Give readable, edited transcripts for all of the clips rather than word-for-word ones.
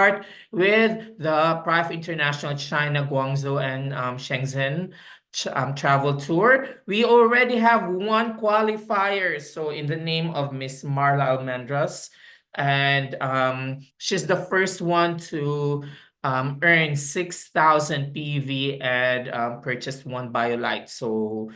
start with the Private International China, Guangzhou, and Shenzhen travel tour. We already have one qualifier. So in the name of Miss Marla Almendras, and she's the first one to earn 6,000 PV and purchased one BioLite. So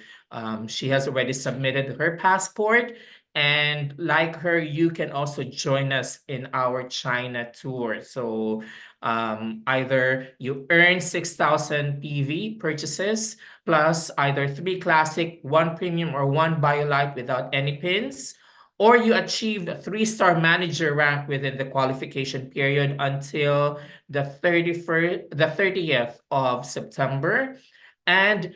she has already submitted her passport. And like her, you can also join us in our China tour. So either you earn 6,000 PV purchases plus either 3 classic, 1 premium, or 1 BioLite without any pins, or you achieved a 3-star manager rank within the qualification period until the 30th of September. And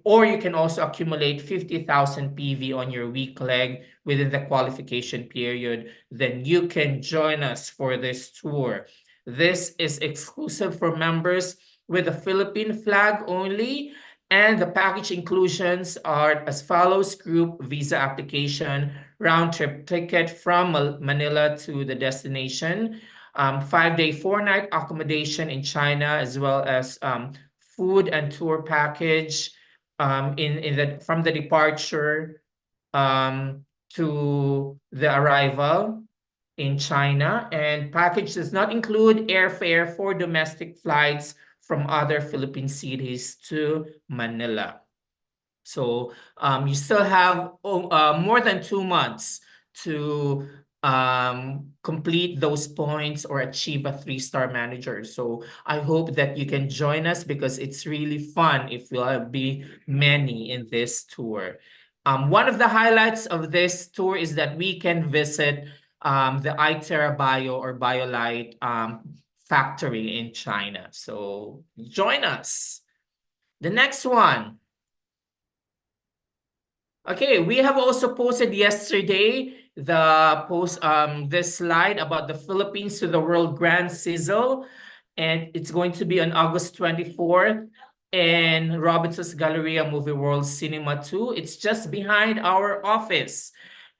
or you can also accumulate 50,000 PV on your weak leg within the qualification period. Then you can join us for this tour. This is exclusive for members with a Philippine flag only. And the package inclusions are as follows: group visa application, round-trip ticket from Manila to the destination, 5-day, 4-night accommodation in China, as well as food and tour package from the departure to the arrival in China. And package does not include airfare for domestic flights from other Philippine cities to Manila. So you still have more than 2 months to complete those points or achieve a 3-star manager. So I hope that you can join us because it's really fun if we'll be many in this tour. One of the highlights of this tour is that we can visit the Iteracare or BioLite factory in China. So join us. The next one. Okay, we have also posted yesterday this slide about the Philippines to the World Grand Sizzle, and it's going to be on August 24th in Robinson's Galleria Movie World Cinema 2. It's just behind our office.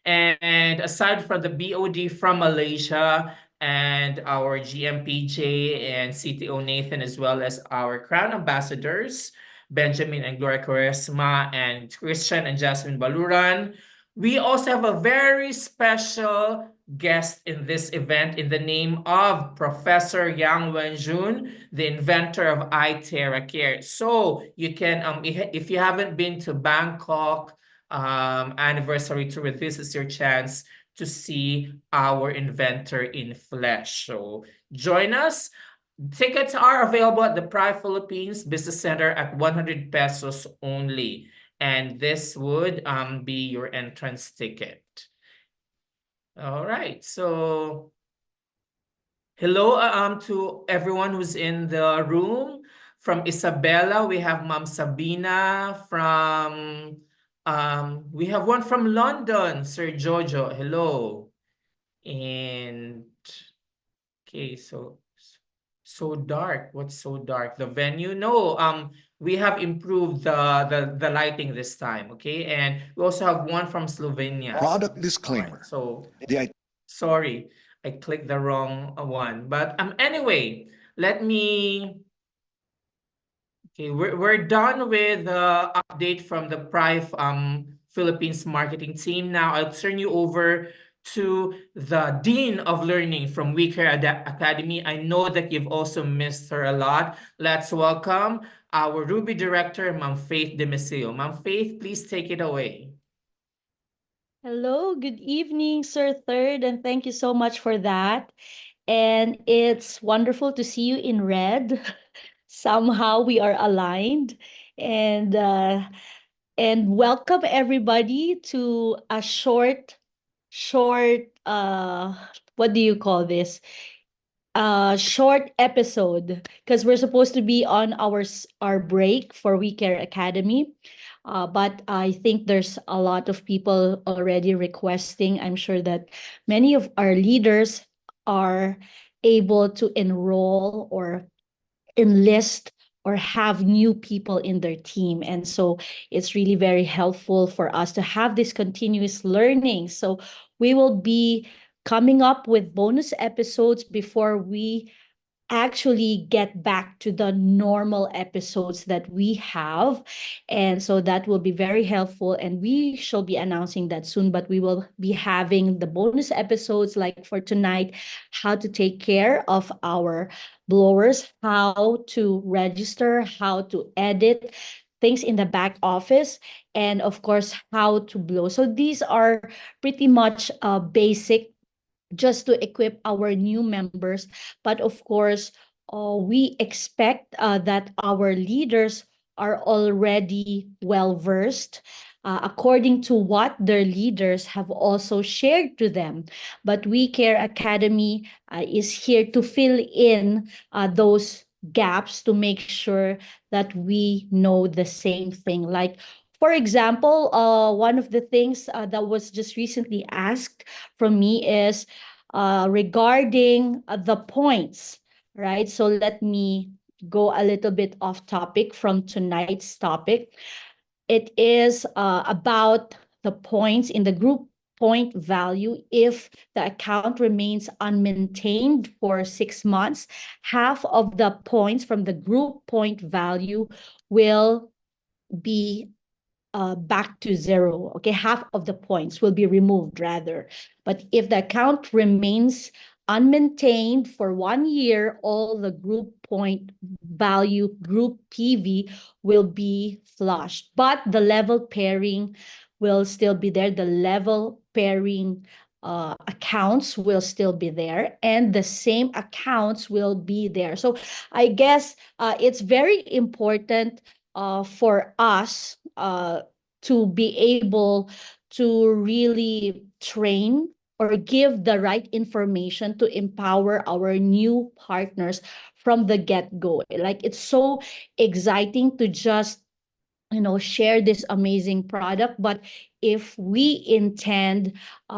And aside from the BOD from Malaysia and our GMPJ and CTO Nathan, as well as our Crown Ambassadors, Benjamin and Gloria Quaresma, and Christian and Jasmine Baluran, we also have a very special guest in this event in the name of Professor Yang Wenjun, the inventor of Iteracare. So you can, if you haven't been to Bangkok anniversary tour, this is your chance to see our inventor in flesh. So join us. Tickets are available at the Pride Philippines Business Center at 100 pesos only. And this would be your entrance ticket. All right. So hello to everyone who's in the room. From Isabela, we have Ma'am Sabina. We have one from London, Sir Jojo. Hello. And okay, so dark. What's so dark? The venue? No, we have improved the lighting this time. Okay, and we also have one from Slovenia. Product disclaimer. Right, so sorry, I clicked the wrong one. But anyway, let me. Okay, we're done with the update from the Prive Philippines marketing team. Now I'll turn you over to the Dean of Learning from QUEBEC Academy. I know that you've also missed her a lot. Let's welcome our Ruby Director, Ma'am Faith Demisio. Ma'am Faith, please take it away. Hello, good evening, Sir Third, and thank you so much for that. And it's wonderful to see you in red. Somehow we are aligned. And welcome everybody to a short what do you call this, short episode, because we're supposed to be on our break for WeCare Academy, but I think there's a lot of people already requesting. I'm sure that many of our leaders are able to enroll or enlist or have new people in their team. And so it's really very helpful for us to have this continuous learning. So we will be coming up with bonus episodes before we actually get back to the normal episodes that we have. And so that will be very helpful. And we shall be announcing that soon, but we will be having the bonus episodes like for tonight, how to take care of our blowers, how to register, how to edit things in the back office, and of course, how to blow. So these are pretty much basic just to equip our new members. But of course, we expect that our leaders are already well versed according to what their leaders have also shared to them. But We Care Academy is here to fill in those gaps to make sure that we know the same thing. Like, for example, one of the things that was just recently asked from me is regarding the points, right? So let me go a little bit off topic from tonight's topic. It is about the points in the group point value. If the account remains unmaintained for 6 months, half of the points from the group point value will be back to zero. Okay, half of the points will be removed rather. But if the account remains unmaintained for 1 year, all the group point value, group PV, will be flushed. But the level pairing will still be there. The level pairing accounts will still be there, and the same accounts will be there. So I guess it's very important for us to be able to really train or give the right information to empower our new partners from the get-go. Like, it's so exciting to just share this amazing product. But if we intend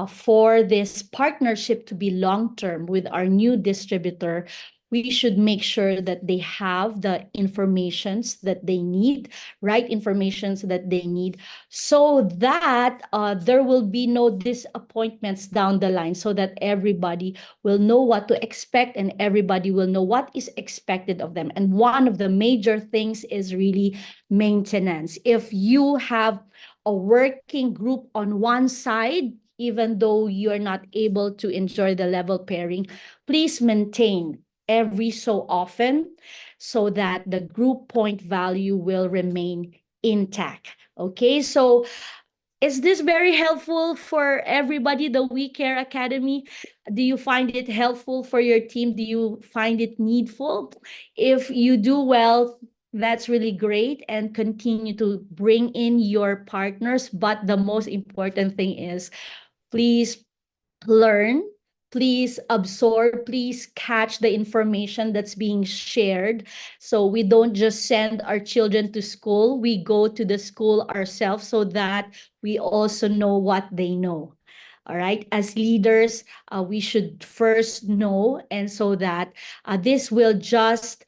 for this partnership to be long term with our new distributor, we should make sure that they have the informations that they need, right informations that they need, so that there will be no disappointments down the line, so that everybody will know what to expect and everybody will know what is expected of them. And one of the major things is really maintenance. If you have a working group on one side, even though you're not able to enjoy the level pairing, please maintain every so often so that the group point value will remain intact. Okay, so is this very helpful for everybody, the We Care Academy? Do you find it helpful for your team? Do you find it needful? If you do well, that's really great, and continue to bring in your partners. But the most important thing is, please learn, please absorb, please catch the information that's being shared. So we don't just send our children to school, we go to the school ourselves so that we also know what they know. All right, as leaders, we should first know, and so that this will just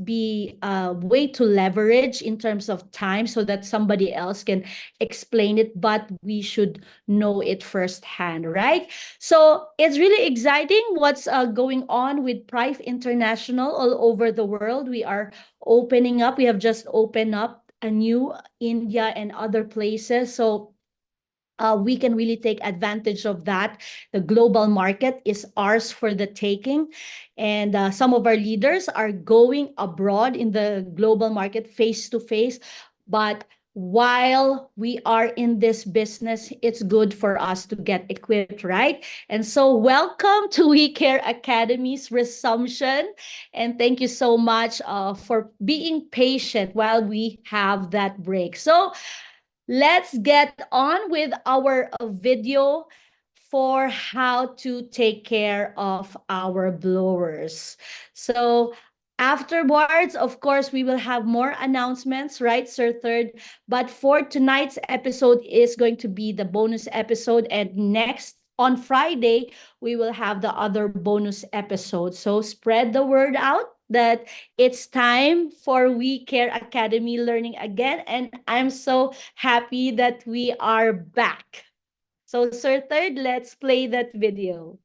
be a way to leverage in terms of time so that somebody else can explain it, but we should know it firsthand, right? So it's really exciting what's going on with Prive International all over the world. We are opening up. We have just opened up a new India and other places. So we can really take advantage of that. The global market is ours for the taking. And some of our leaders are going abroad in the global market face to face. But while we are in this business, it's good for us to get equipped, right? And so welcome to We Care Academy's resumption. And thank you so much for being patient while we have that break. So let's get on with our video for how to take care of our blowers. So afterwards, of course, we will have more announcements, right, Sir Third? But for tonight's episode is going to be the bonus episode, and next on Friday, we will have the other bonus episode. So spread the word out that it's time for We Care Academy learning again. And I'm so happy that we are back. So, Sir Third, let's play that video.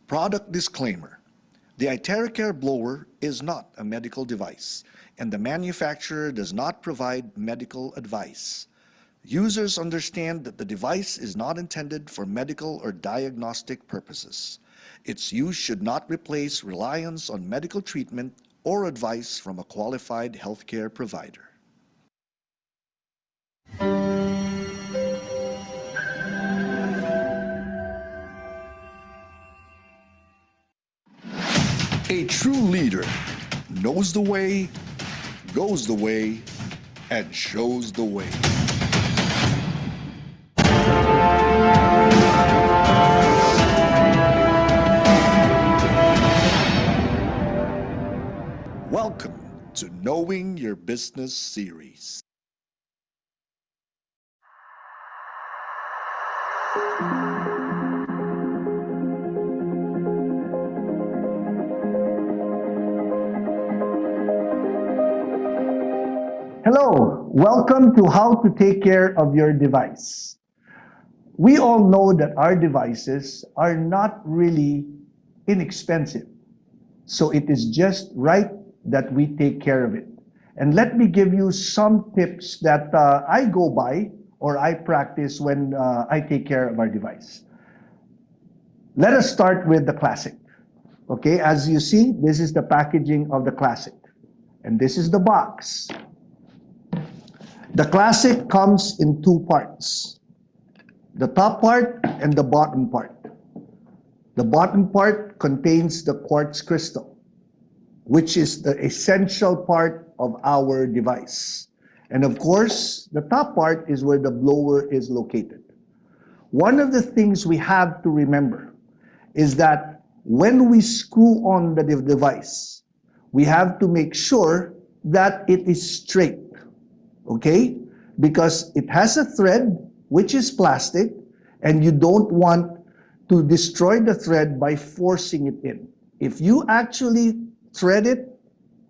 Product disclaimer. The Iteracare blower is not a medical device, and the manufacturer does not provide medical advice. Users understand that the device is not intended for medical or diagnostic purposes. Its use should not replace reliance on medical treatment or advice from a qualified healthcare provider. A true leader knows the way, goes the way, and shows the way. Welcome to Knowing Your Business series. Hello, welcome to How to Take Care of Your Device. We all know that our devices are not really inexpensive. So it is just right that we take care of it. And let me give you some tips that I go by or I practice when I take care of our device. Let us start with the Classic. Okay, as you see, this is the packaging of the Classic. And this is the box. The Classic comes in two parts, the top part and the bottom part. The bottom part contains the quartz crystal, which is the essential part of our device. And of course, the top part is where the blower is located. One of the things we have to remember is that when we screw on the device, we have to make sure that it is straight. Okay? Because it has a thread, which is plastic, and you don't want to destroy the thread by forcing it in. If you actually thread it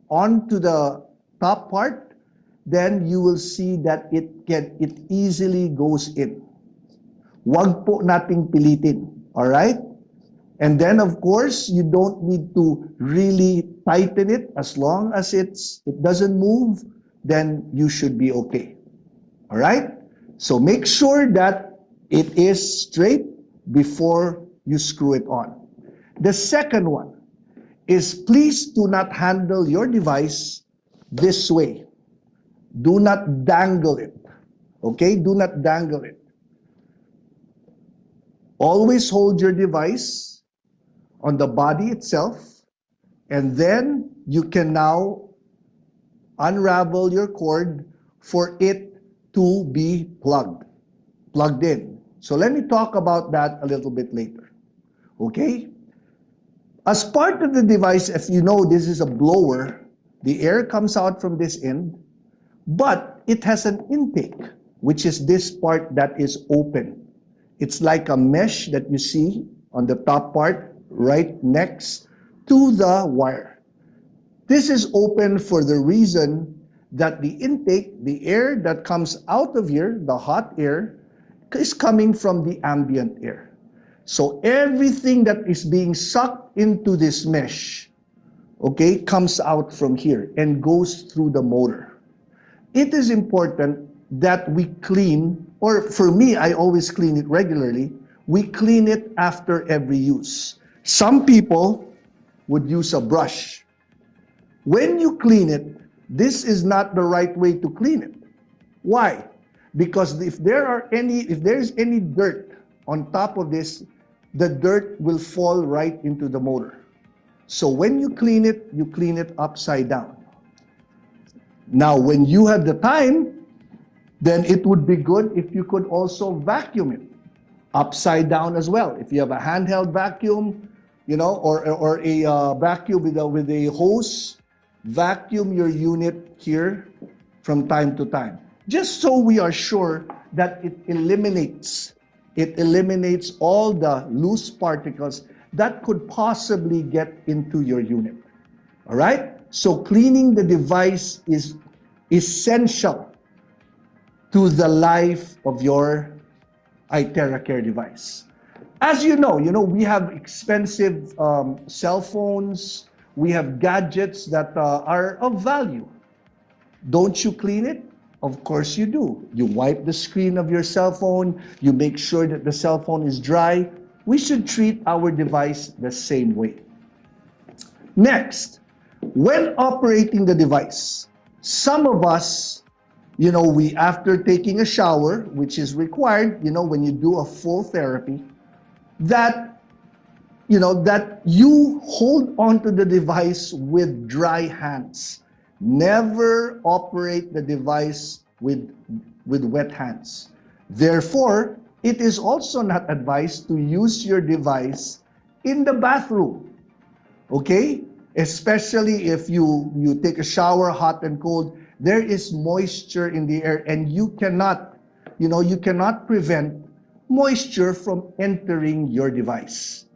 onto the top part, then you will see that it easily goes in. Wag po nating pilitin. All right? And then, of course, you don't need to really tighten it. As long as it doesn't move, then you should be okay. All right? So make sure that it is straight before you screw it on. The second one is please do not handle your device this way. Do not dangle it. Okay? Do not dangle it. Always hold your device on the body itself, and then you can now unravel your cord for it to be plugged in. So let me talk about that a little bit later. Okay? As part of the device, if you know this is a blower, the air comes out from this end, but it has an intake, which is this part that is open. It's like a mesh that you see on the top part right next to the wire. This is open for the reason that the intake, the air that comes out of here, the hot air, is coming from the ambient air. So everything that is being sucked into this mesh, okay, comes out from here and goes through the motor. It is important that we clean, or for me, I always clean it regularly. We clean it after every use. Some people would use a brush. When you clean it, this is not the right way to clean it. Why? Because if there's any dirt on top of this, the dirt will fall right into the motor. So when you clean it upside down. Now, when you have the time, then it would be good if you could also vacuum it upside down as well. If you have a handheld vacuum, or a vacuum with a hose, vacuum your unit here from time to time. Just so we are sure that it eliminates all the loose particles that could possibly get into your unit. All right? So cleaning the device is essential to the life of your Iteracare device. As you know, we have expensive cell phones, we have gadgets that are of value. Don't you clean it? Of course you do. You wipe the screen of your cell phone, you make sure that the cell phone is dry. We should treat our device the same way. Next, when operating the device, some of us, we after taking a shower, which is required, when you do a full therapy, that you hold onto the device with dry hands. Never operate the device with wet hands. Therefore, it is also not advised to use your device in the bathroom. Okay? Especially if you take a shower, hot and cold, there is moisture in the air and you cannot prevent moisture from entering your device.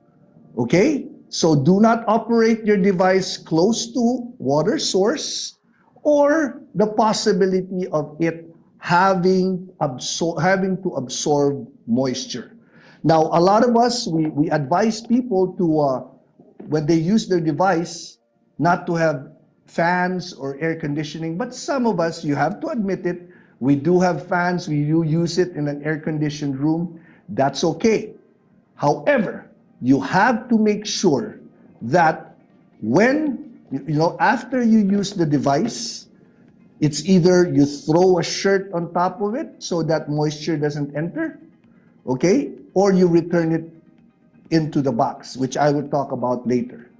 Okay? So do not operate your device close to water source or the possibility of it having to absorb moisture. Now, a lot of us, we advise people to, when they use their device, not to have fans or air conditioning, but some of us, you have to admit it, we do have fans, we do use it in an air-conditioned room. That's okay. However, you have to make sure that when, after you use the device, it's either you throw a shirt on top of it so that moisture doesn't enter, okay? Or you return it into the box, which I will talk about later.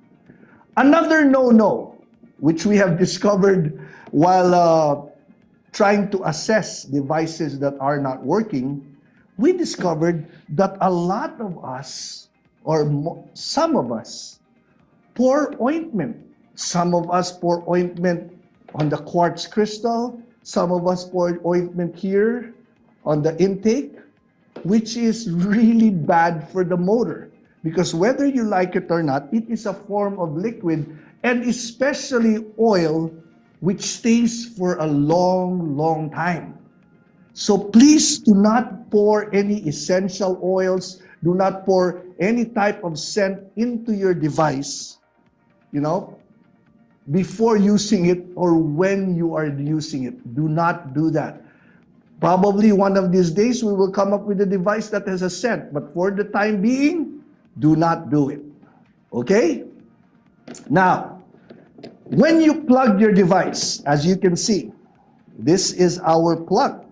Another no-no, which we have discovered while trying to assess devices that are not working, we discovered that a lot of us, or some of us, pour ointment. Some of us pour ointment on the quartz crystal. Some of us pour ointment here on the intake, which is really bad for the motor. Because whether you like it or not, it is a form of liquid, and especially oil, which stays for a long, long time. So please do not pour any essential oils, do not pour any type of scent into your device, before using it or when you are using it. Do not do that. Probably one of these days we will come up with a device that has a scent, but for the time being, do not do it. Okay? Now, when you plug your device, as you can see, this is our plug.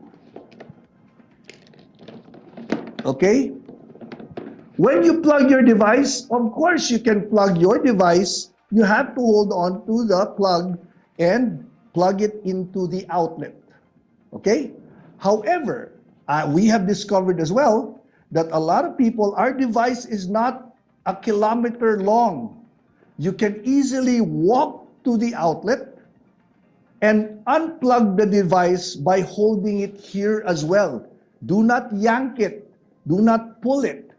Okay? When you plug your device, of course you can plug your device. You have to hold on to the plug and plug it into the outlet. Okay? However, we have discovered as well that a lot of people, our device is not a kilometer long. You can easily walk to the outlet and unplug the device by holding it here as well. Do not yank it. Do not pull it.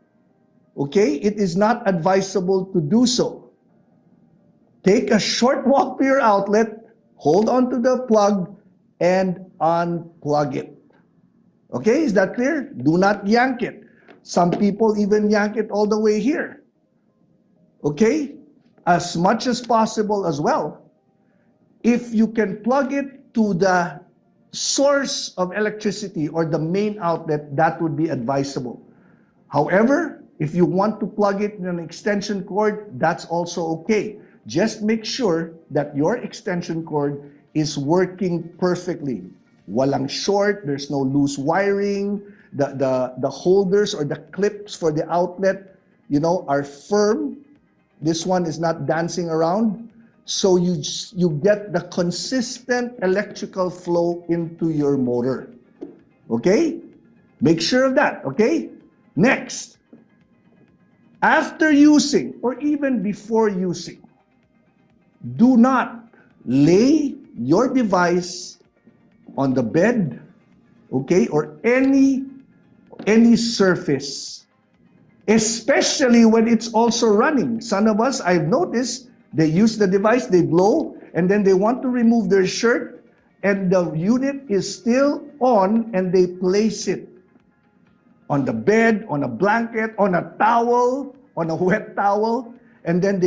Okay? It is not advisable to do so. Take a short walk to your outlet, hold on to the plug, and unplug it. Okay? Is that clear? Do not yank it. Some people even yank it all the way here. Okay? As much as possible as well. If you can plug it to the source of electricity or the main outlet, that would be advisable. However, if you want to plug it in an extension cord, that's also okay. Just make sure that your extension cord is working perfectly. Walang short, there's no loose wiring, the holders or the clips for the outlet, are firm. This one is not dancing around. So you get the consistent electrical flow into your motor. Okay? Make sure of that, okay? Next, after using or even before using, do not lay your device on the bed, okay, or any surface, especially when it's also running. Some of us, I've noticed, they use the device, they blow, and then they want to remove their shirt, and the unit is still on, and they place it on the bed, on a blanket, on a towel, on a wet towel, and then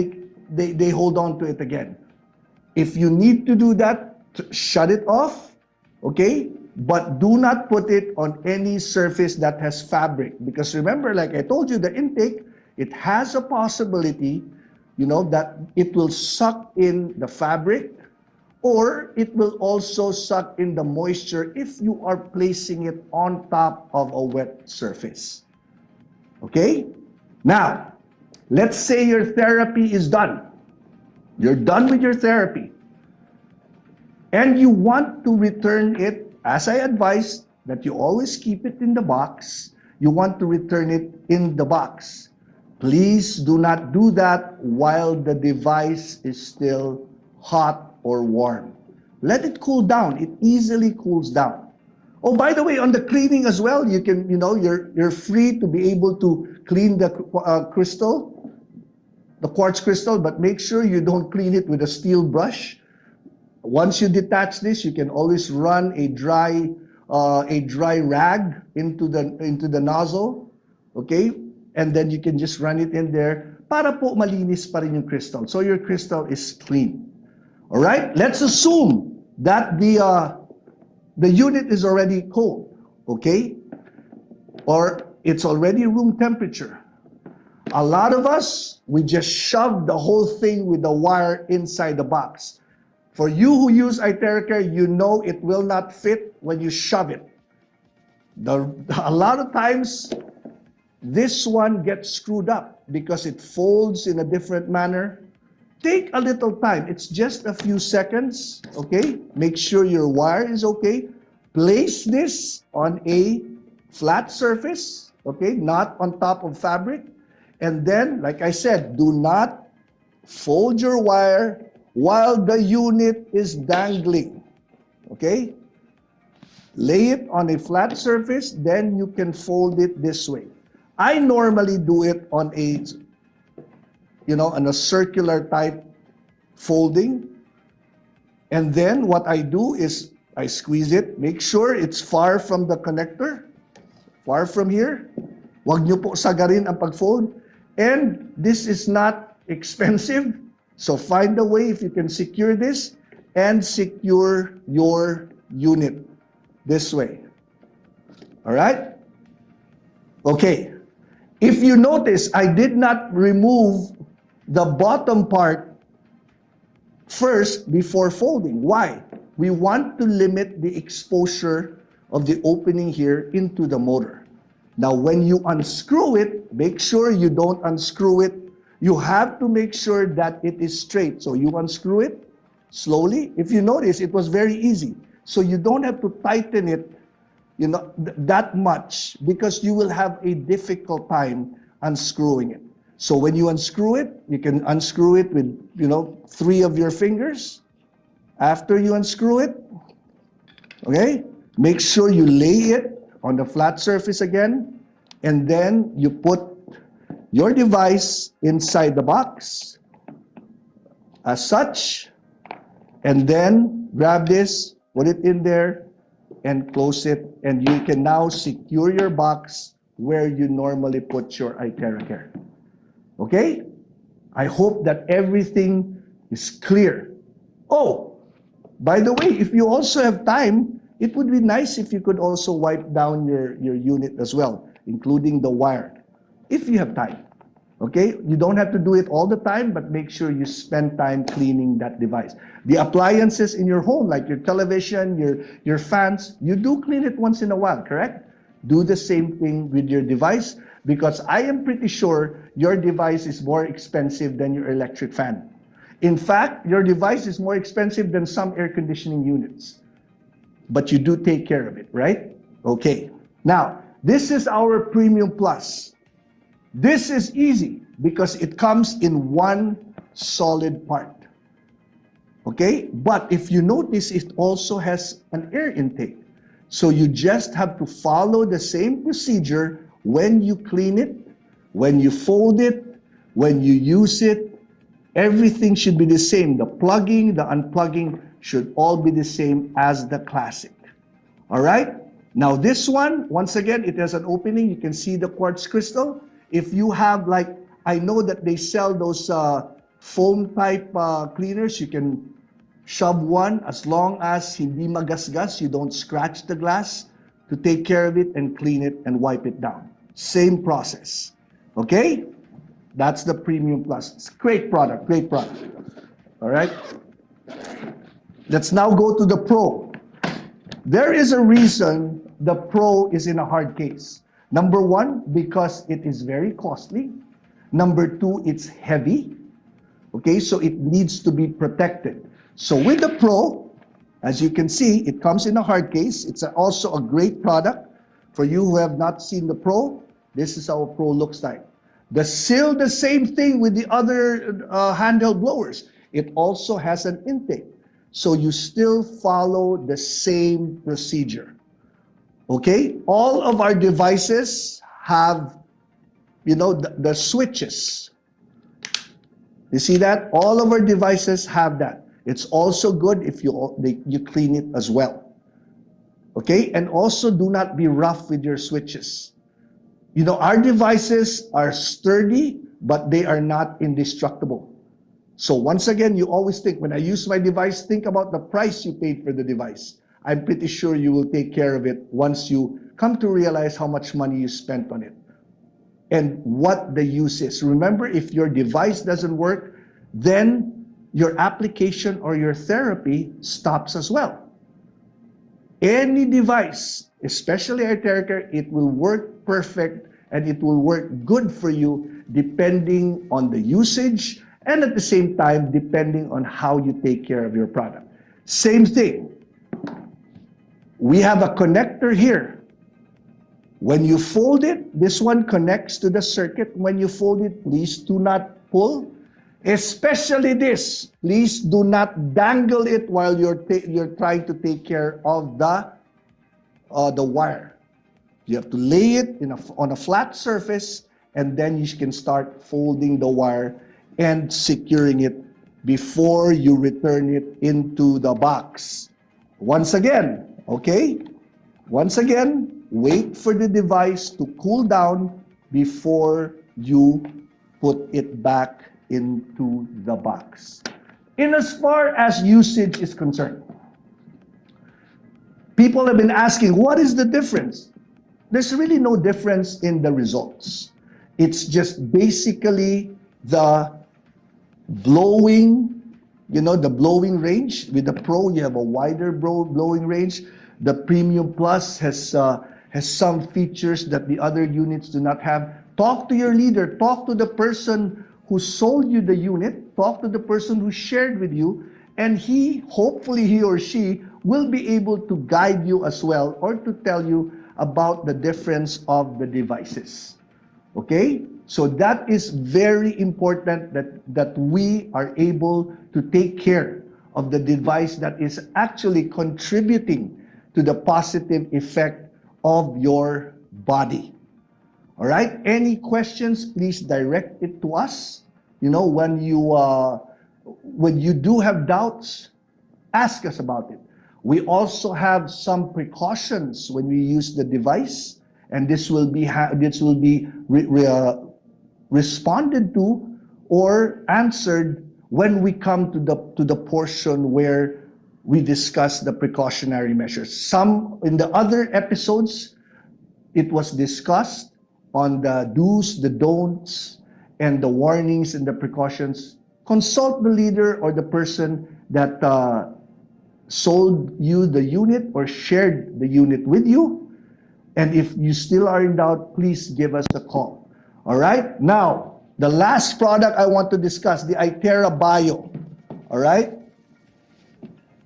they hold on to it again. If you need to do that, shut it off, okay? But do not put it on any surface that has fabric, because remember, like I told you, the intake, it has a possibility, you know, that it will suck in the fabric, or it will also suck in the moisture if you are placing it on top of a wet surface. Okay? Now, let's say your therapy is done. You're done with your therapy. And you want to return it, as I advised, that you always keep it in the box. You want to return it in the box. Please do not do that while the device is still hot or warm. Let it cool down. It easily cools down. Oh, by the way, on the cleaning as well, you can, you know, you're free to be able to clean the crystal, the quartz crystal, but make sure you don't clean it with a steel brush. Once you detach this, you can always run a dry rag into the nozzle, okay? And then you can just run it in there para po malinis pa rin yung crystal. So your crystal is clean. All right? Let's assume that the unit is already cold, okay? Or it's already room temperature. A lot of us, we just shove the whole thing with the wire inside the box. For you who use Iteracare, you know it will not fit when you shove it. A lot of times, this one gets screwed up because it folds in a different manner. Take a little time. It's just a few seconds, okay? Make sure your wire is okay. Place this on a flat surface, okay? Not on top of fabric. And then, like I said, do not fold your wire while the unit is dangling, okay? Lay it on a flat surface, then you can fold it this way. I normally do it on a, you know, on a circular type folding. And then what I do is I squeeze it, make sure it's far from the connector, far from here. Huwag niyo po sagarin ang pag-fold. And this is not expensive. So find a way if you can secure this and secure your unit this way. All right? Okay. If you notice, I did not remove the bottom part first before folding. Why? We want to limit the exposure of the opening here into the motor. Now, when you unscrew it, make sure you don't unscrew it. You have to make sure that it is straight. So you unscrew it slowly. If you notice, it was very easy. So you don't have to tighten it, you know, that much, because you will have a difficult time unscrewing it. So when you unscrew it, you can unscrew it with, you know, 3 of your fingers. After you unscrew it, okay, make sure you lay it on the flat surface again, and then you put your device inside the box as such, and then grab this, put it in there, and close it, and you can now secure your box where you normally put your Iteracare. Okay? I hope that everything is clear. Oh, by the way, if you also have time, it would be nice if you could also wipe down your unit as well, including the wire, if you have time. Okay? You don't have to do it all the time, but make sure you spend time cleaning that device. The appliances in your home, like your television, your fans, you do clean it once in a while, correct? Do the same thing with your device, because I am pretty sure your device is more expensive than your electric fan. In fact, your device is more expensive than some air conditioning units. But you do take care of it, right? Okay. Now, this is our Premium Plus. This is easy because it comes in one solid part. Okay? But if you notice, it also has an air intake. So you just have to follow the same procedure when you clean it, when you fold it, when you use it. Everything should be the same. The plugging, the unplugging should all be the same as the classic. All right? Now this one, once again, it has an opening. You can see the quartz crystal. If you have like, I know that they sell those foam type cleaners. You can shove one as long as hindi magasgas, you don't scratch the glass, to take care of it and clean it and wipe it down. Same process. Okay? That's the Premium Plus. It's a great product, great product. All right? Let's now go to the Pro. There is a reason the Pro is in a hard case. Number one, because it is very costly. Number two, it's heavy. Okay, so it needs to be protected. So with the Pro, as you can see, it comes in a hard case. It's also a great product. For you who have not seen the Pro, this is how a Pro looks like. Still the same thing with the other handheld blowers. It also has an intake. So you still follow the same procedure. Okay? All of our devices have, you know, the switches. You see that? All of our devices have that. It's also good if you clean it as well. Okay? And also do not be rough with your switches. You know, our devices are sturdy, but they are not indestructible. So once again, you always think, when I use my device, think about the price you paid for the device. I'm pretty sure you will take care of it once you come to realize how much money you spent on it and what the use is. Remember, if your device doesn't work, then your application or your therapy stops as well. Any device, especially Iteracare, it will work perfect and it will work good for you depending on the usage and at the same time depending on how you take care of your product. Same thing. We have a connector here. When you fold it, this one connects to the circuit. When you fold it, please do not pull. Especially this, please do not dangle it while you're trying to take care of the wire. You have to lay it on a flat surface, and then you can start folding the wire and securing it before you return it into the box. Once again, okay? Once again, wait for the device to cool down before you put it back into the box. In as far as usage is concerned, people have been asking, what is the difference? There's really no difference in the results. It's just basically the blowing, you know, the blowing range. With the Pro, you have a wider blowing range. The Premium Plus has some features that the other units do not have. Talk to your leader. Talk to the person who sold you the unit. Talk to the person who shared with you. And hopefully he or she will be able to guide you as well, or to tell you about the difference of the devices. Okay? So that is very important, that we are able to take care of the device that is actually contributing to the positive effect of your body. All right? Any questions, please direct it to us. You know, when you do have doubts, ask us about it. We also have some precautions when we use the device, and this will be responded to or answered when we come to the portion where we discuss the precautionary measures. Some in the other episodes, it was discussed on the do's, the don'ts, and the warnings and the precautions. Consult the leader or the person that sold you the unit or shared the unit with you. And if you still are in doubt, please give us a call. All right? Now, the last product I want to discuss, the Itera Bio. All right?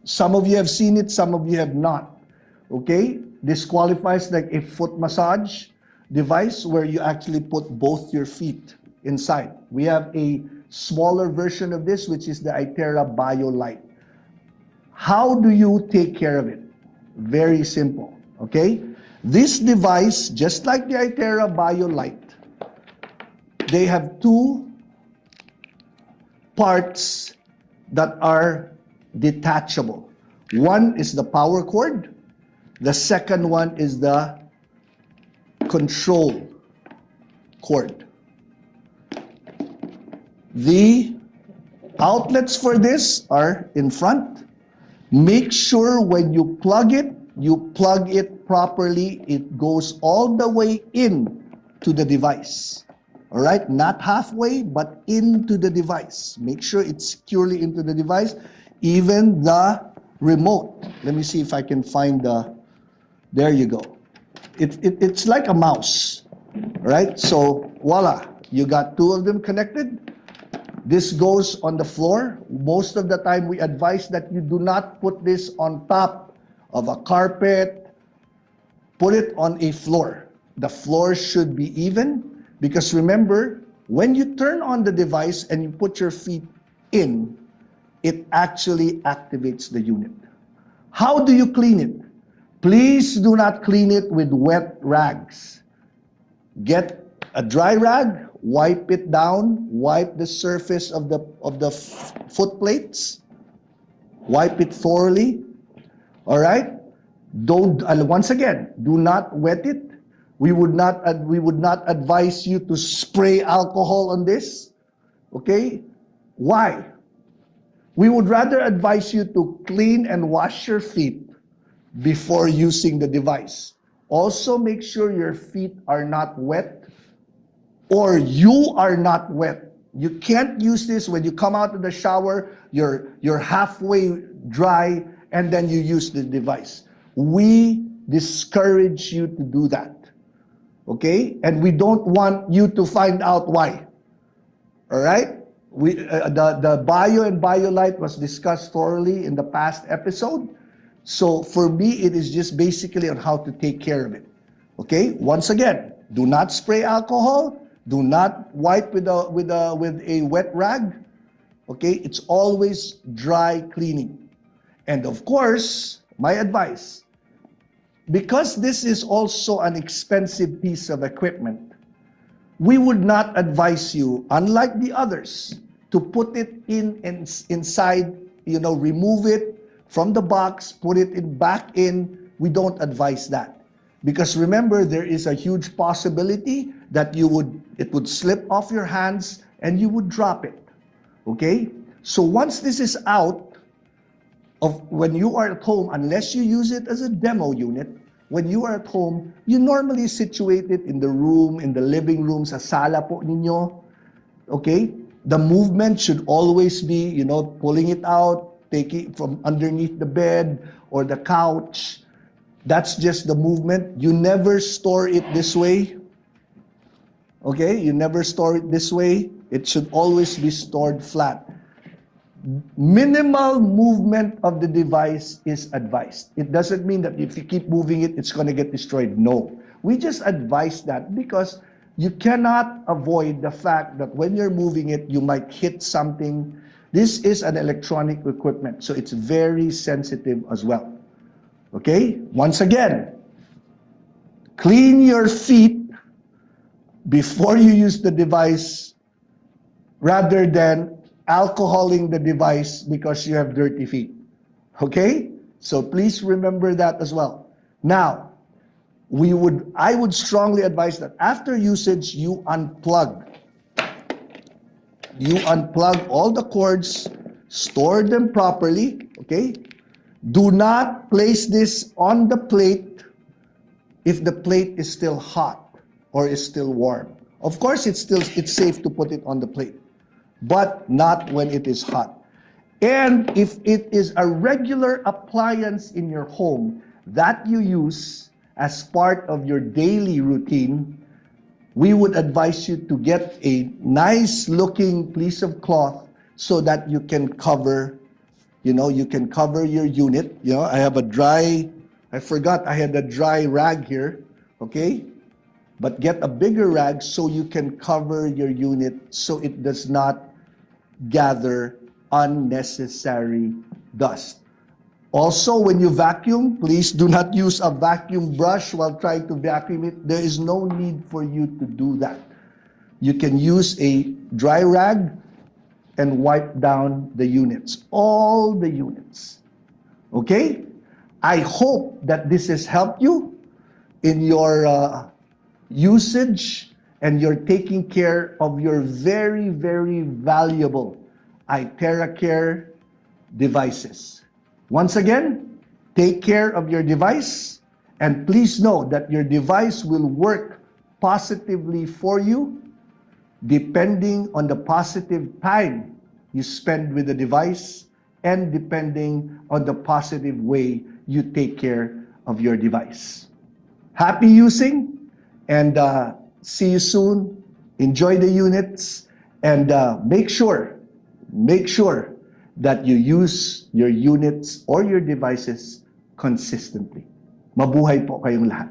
Some of you have seen it, some of you have not. Okay? This qualifies like a foot massage device where you actually put both your feet inside. We have a smaller version of this, which is the Itera Bio Lite. How do you take care of it? Very simple. Okay? This device, just like the Itera Bio Lite, they have two parts that are detachable. One is the power cord. The second one is the control cord. The outlets for this are in front. Make sure when you plug it properly. It goes all the way in to the device. All right, not halfway, but into the device. Make sure it's securely into the device. Even the remote. Let me see if I can find the, there you go. It's like a mouse, right? So voila, you got two of them connected. This goes on the floor. Most of the time we advise that you do not put this on top of a carpet. Put it on a floor. The floor should be even, because remember, when you turn on the device and you put your feet in, it actually activates the unit. How do you clean it? Please do not clean it with wet rags. Get a dry rag, wipe it down, wipe the surface of the foot plates, wipe it thoroughly. All right? Don't, once again, do not wet it. We would not advise you to spray alcohol on this. Okay? Why? We would rather advise you to clean and wash your feet before using the device. Also, make sure your feet are not wet or you are not wet. You can't use this when you come out of the shower, you're halfway dry, and then you use the device. We discourage you to do that. Okay? And we don't want you to find out why. All right? The bio and BioLite was discussed thoroughly in the past episode. So for me, it is just basically on how to take care of it. Okay? Once again, do not spray alcohol. Do not wipe with a wet rag. Okay? It's always dry cleaning. And of course, my advice, because this is also an expensive piece of equipment, we would not advise you, unlike the others, to put it inside, remove it from the box, put it back in. We don't advise that. Because remember, there is a huge possibility that it would slip off your hands and you would drop it. Okay? So once this is out, when you are at home, unless you use it as a demo unit, when you are at home, you normally situate it in the room, in the living room, sa sala po ninyo. Okay? The movement should always be, pulling it out, taking it from underneath the bed or the couch. That's just the movement. You never store it this way. Okay? You never store it this way. It should always be stored flat. Minimal movement of the device is advised. It doesn't mean that if you keep moving it, it's going to get destroyed. No. We just advise that because you cannot avoid the fact that when you're moving it, you might hit something. This is an electronic equipment, so it's very sensitive as well. Okay? Once again, clean your feet before you use the device rather than alcoholing the device because you have dirty feet. Okay? So please remember that as well. Now, I would strongly advise that after usage, you unplug. You unplug all the cords, store them properly, okay? Do not place this on the plate if the plate is still hot or is still warm. Of course, it's safe to put it on the plate, but not when it is hot. And if it is a regular appliance in your home that you use as part of your daily routine, we would advise you to get a nice looking piece of cloth so that you can cover, you can cover your unit. I forgot I had a dry rag here, okay? But get a bigger rag so you can cover your unit so it does not gather unnecessary dust. Also, when you vacuum, please do not use a vacuum brush while trying to vacuum it. There is no need for you to do that. You can use a dry rag and wipe down the units, all the units. Okay? I hope that this has helped you in your usage, and you're taking care of your very, very valuable Iteracare devices. Once again, take care of your device, and please know that your device will work positively for you depending on the positive time you spend with the device and depending on the positive way you take care of your device. Happy using, and see you soon. Enjoy the units, and make sure that you use your units or your devices consistently. Mabuhay po kayong lahat.